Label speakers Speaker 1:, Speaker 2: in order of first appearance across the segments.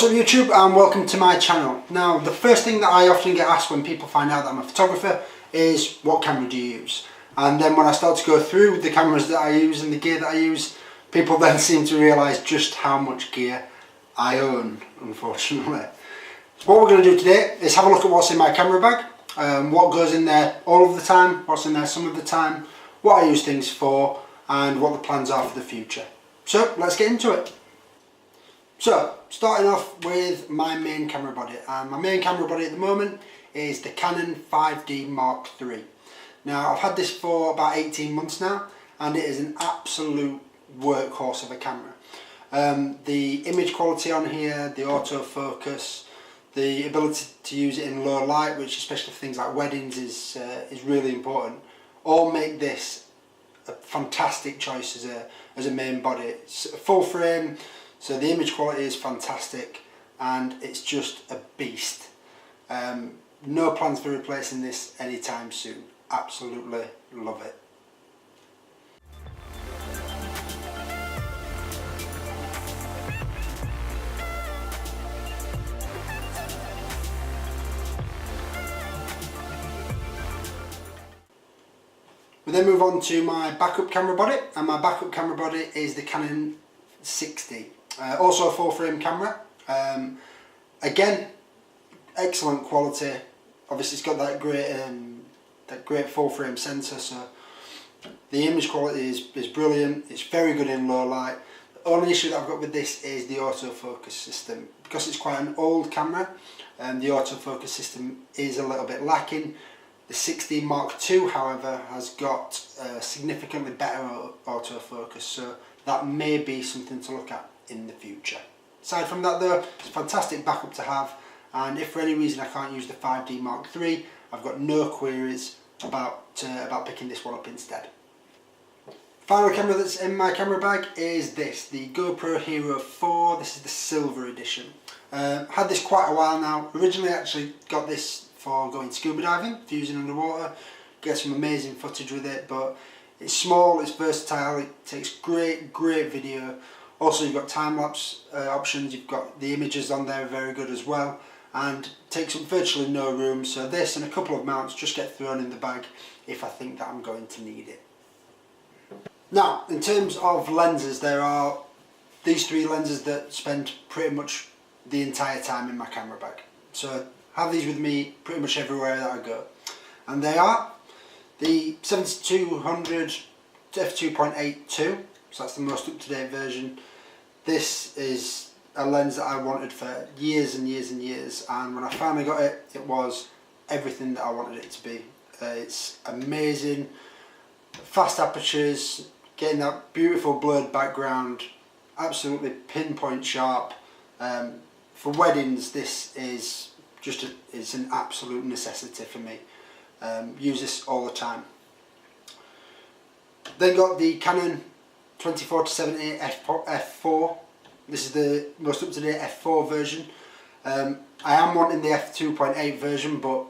Speaker 1: What's up YouTube, and welcome to my channel. Now, the first thing that I often get asked when people find out that I'm a photographer is, what camera do you use? And then when I start to go through the cameras that I use and the gear that I use, people then seem to realise just how much gear I own, unfortunately. So what we're going to do today is have a look at what's in my camera bag, what goes in there all of the time, what's in there some of the time, what I use things for, and what the plans are for the future. So let's get into it. So, starting off with my main camera body, and my main camera body at the moment is the Canon 5D Mark III. Now, I've had this for about 18 months now, and it is an absolute workhorse of a camera. The image quality on here, the autofocus, the ability to use it in low light, which especially for things like weddings is really important, all make this a fantastic choice as a main body. It's a full frame, so the image quality is fantastic and it's just a beast. No plans for replacing this anytime soon. Absolutely love it. We then move on to my backup camera body, and my backup camera body is the Canon 60. Also a full frame camera. Again, excellent quality. Obviously it's got that great full frame sensor, so the image quality is brilliant. It's very good in low light. The only issue that I've got with this is the autofocus system. Because it's quite an old camera, the autofocus system is a little bit lacking. The 60 Mark II, however, has got significantly better autofocus, so that may be something to look at in the future. Aside from that though, it's a fantastic backup to have, and if for any reason I can't use the 5D Mark III, I've got no queries about picking this one up instead. Final camera that's in my camera bag is this, the GoPro Hero 4. This is the silver edition. Had this quite a while now. Originally I actually got this for going scuba diving, for using underwater. Get some amazing footage with it, but it's small, it's versatile, it takes great video. Also you've got time-lapse options, you've got the images on there, very good as well, and takes up virtually no room, so this and a couple of mounts just get thrown in the bag if I think that I'm going to need it. Now, in terms of lenses, there are these three lenses that spend pretty much the entire time in my camera bag. So I have these with me pretty much everywhere that I go. And they are the 7200 f2.82, so that's the most up-to-date version. This is a lens that I wanted for years and years and years, and when I finally got it, it was everything that I wanted it to be. It's amazing, fast apertures, getting that beautiful blurred background, absolutely pinpoint sharp. For weddings, this is it's an absolute necessity for me. Use this all the time. Then got the Canon 24-70 f4. This is the most up-to-date f4 version. I am wanting the f2.8 version, but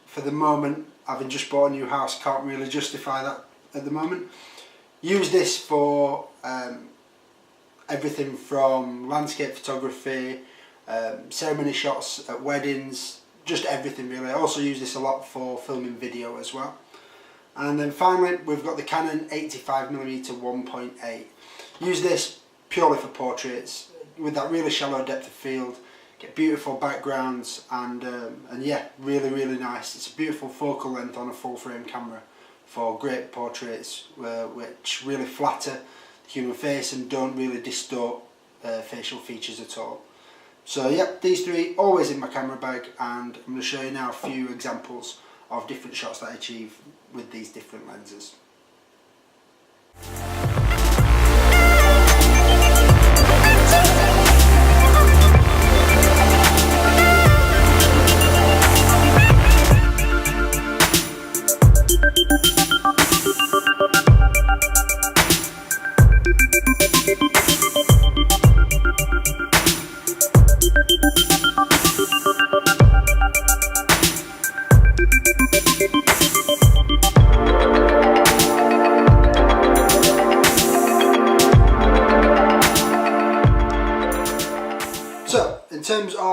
Speaker 1: for the moment, having just bought a new house, can't really justify that at the moment. Use this for everything from landscape photography, ceremony shots at weddings, just everything really. I also use this a lot for filming video as well. And then finally we've got the Canon 85mm 1.8. Use this purely for portraits with that really shallow depth of field, get beautiful backgrounds, and yeah, really nice. It's a beautiful focal length on a full frame camera for great portraits which really flatter the human face and don't really distort facial features at all. So yep, these three always in my camera bag, and I'm going to show you now a few examples of different shots that I achieve with these different lenses.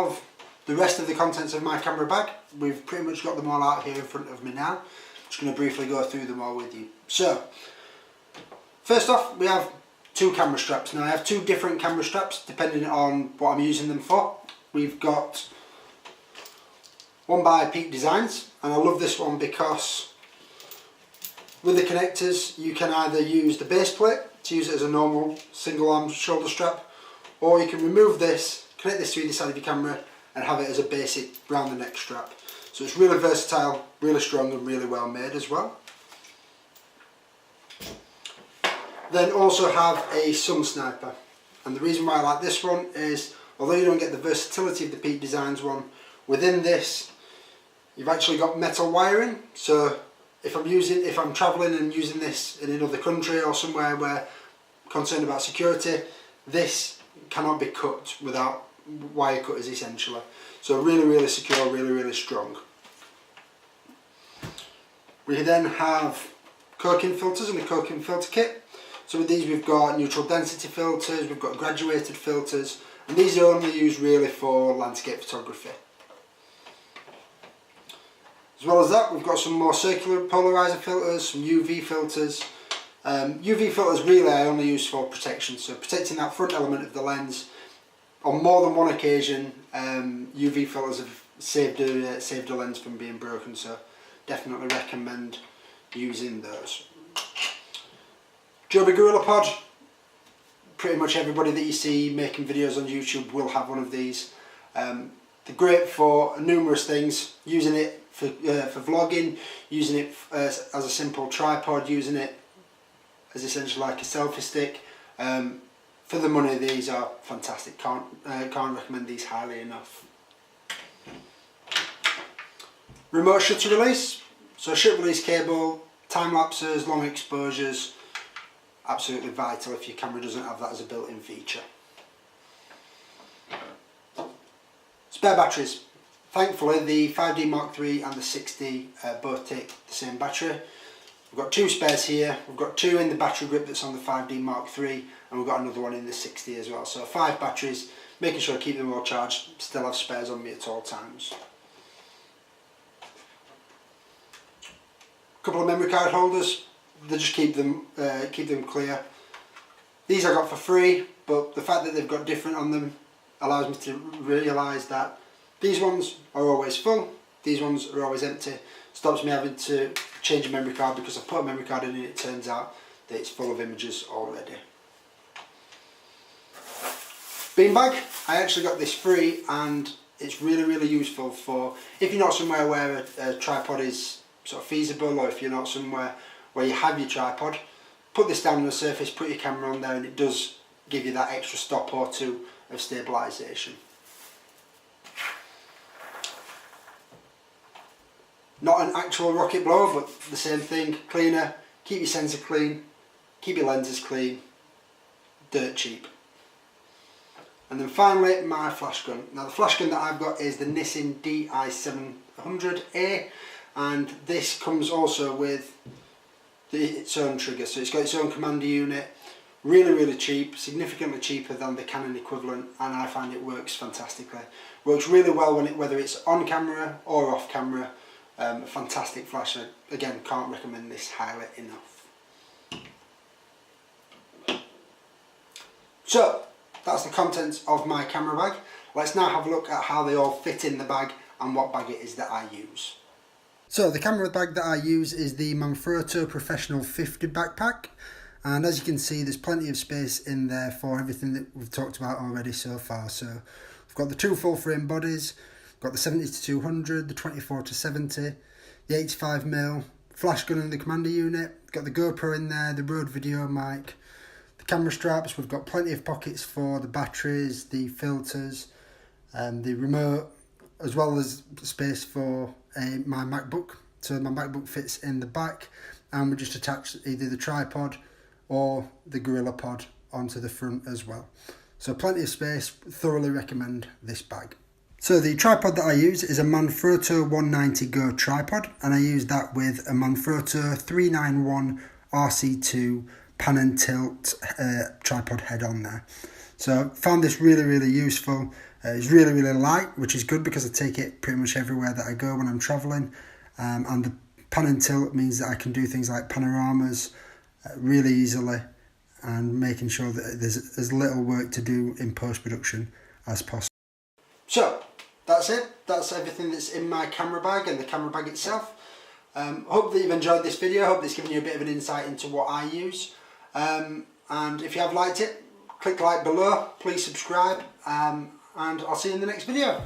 Speaker 1: of the rest of the contents of my camera bag, we've pretty much got them all out here in front of me now. I'm just going to briefly go through them all with you. So, first off, we have 2 camera straps. Now I have 2 different camera straps depending on what I'm using them for. We've got one by Peak Designs, and I love this one because with the connectors you can either use the base plate to use it as a normal single arm shoulder strap, or you can remove this, connect this to either side of your camera and have it as a basic round the neck strap. So it's really versatile, really strong and really well made as well. Then also have a sun sniper, and the reason why I like this one is, although you don't get the versatility of the Peak Designs one, within this you've actually got metal wiring. So if I'm travelling and using this in another country or somewhere where I'm concerned about security, this cannot be cut without wire cutters essentially. So really secure, really strong. We then have coking filters and a coking filter kit. So with these we've got neutral density filters, we've got graduated filters, and these are only used really for landscape photography. As well as that, we've got some more circular polarizer filters, some UV filters. UV filters really I only use for protection, so protecting that front element of the lens. On more than one occasion, UV filters have saved a lens from being broken, so definitely recommend using those. Joby Gorilla Pod. Pretty much everybody that you see making videos on YouTube will have one of these. They're great for numerous things, using it for vlogging, using it as a simple tripod, using it as essentially like a selfie stick. For the money, these are fantastic. Can't recommend these highly enough. Remote shutter release. So shutter release cable, time lapses, long exposures. Absolutely vital if your camera doesn't have that as a built-in feature. Spare batteries. Thankfully the 5D Mark III and the 6D both take the same battery. We've got 2 spares here. We've got 2 in the battery grip that's on the 5D Mark III, and we've got another one in the 6D as well. So 5 batteries, making sure I keep them all charged, still have spares on me at all times. A couple of memory card holders. They just keep them clear. These I got for free, but the fact that they've got different on them allows me to realise that these ones are always full, these ones are always empty. Stops me having to change a memory card because I've put a memory card in and it turns out that it's full of images already. Beanbag, I actually got this free, and it's really useful for if you're not somewhere where a tripod is sort of feasible, or if you're not somewhere where you have your tripod. Put this down on the surface, put your camera on there, and it does give you that extra stop or two of stabilisation. Not an actual rocket blower, but the same thing. Cleaner, keep your sensor clean, keep your lenses clean, dirt cheap. And then finally, my flash gun. Now the flash gun that I've got is the Nissin DI700A, and this comes also with its own trigger, so it's got its own commander unit. Really cheap, significantly cheaper than the Canon equivalent, and I find it works fantastically. Works really well whether it's on camera or off camera. A fantastic flash. Again, can't recommend this highly enough. So that's the contents of my camera bag. Let's now have a look at how they all fit in the bag and what bag it is that I use. So the camera bag that I use is the Manfrotto Professional 50 backpack, and as you can see there's plenty of space in there for everything that we've talked about already so far. So we've got the 2 full frame bodies, got the 70-200, the 24-70, the 85mm flash gun and the commander unit, got the GoPro in there, the Rode video mic, the camera straps. We've got plenty of pockets for the batteries, the filters, the remote, as well as space for my MacBook. So my MacBook fits in the back, and we just attach either the tripod or the Gorilla Pod onto the front as well. So plenty of space. Thoroughly recommend this bag. So the tripod that I use is a Manfrotto 190 Go tripod, and I use that with a Manfrotto 391 RC2 pan and tilt tripod head on there. So found this really useful. It's really, really light, which is good because I take it pretty much everywhere that I go when I'm travelling. And the pan and tilt means that I can do things like panoramas really easily, and making sure that there's as little work to do in post-production as possible. So that's it. That's everything that's in my camera bag and the camera bag itself. Hope that you've enjoyed this video. Hope it's given you a bit of an insight into what I use. And if you have liked it, click like below. Please subscribe. And I'll see you in the next video.